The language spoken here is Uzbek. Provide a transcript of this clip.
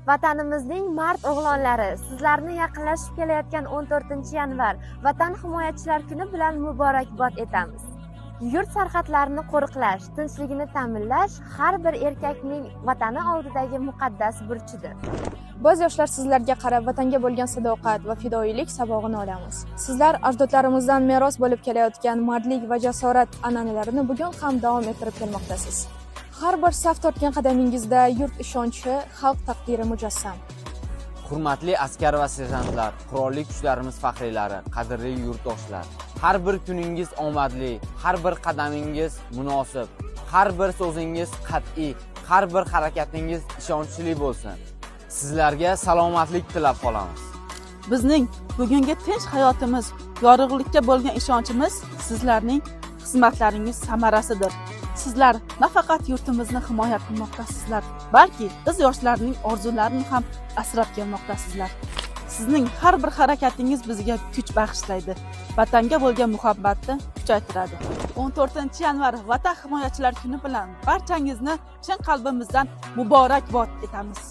Vatanimizning mard o'g'lonlari, sizlarni yaqinlashib kelayotgan 14-yanvar Vatan himoyachilar kuni bilan muborakbod etamiz. Yurt sarhadlarini qo'riqlash, tinchligini ta'minlash har bir erkakning vatani oldidagi muqaddas burchidir. Biz yoshlar sizlarga qarab vatanga bo'lgan sadoqat va fidoyilik sabog'ini olamiz. Sizlar ajdodlarimizdan meros bo'lib kelayotgan mardlik va jasorat an'analarini bugun ham davom ettirib kelmoqdasiz. Har bir saf tortgan qadamingizda yurt ishonchi, xalq taqdiri mujassam. Hurmatli askar va serjantlar, qurolli kuchlarimiz faxriylari, qadrli yurtdoshlar. Har bir kuningiz omadli, har bir qadamingiz munosib, har bir so'zingiz qat'iy, har bir harakatingiz ishonchli bo'lsin. Sizlarga salomatlik tilab qolamiz. Bizning bugungi tinch hayotimiz, yorug'likka bo'lgan ishonchimiz sizlarning xizmatlaringiz samarasidir. Sizlar nafaqat yurtimizni himoya qilmoqdasizlar, balki biz yoshlarning orzularini ham asrab kelmoqdasizlar. Sizning har bir harakatingiz bizga kuch bag'ishlaydi, vatanga bo'lgan muhabbatni kuchaytiradi. 14-yanvar Vatan himoyachilar kuni bilan barchangizni chin qalbimizdan muborakbod etamiz.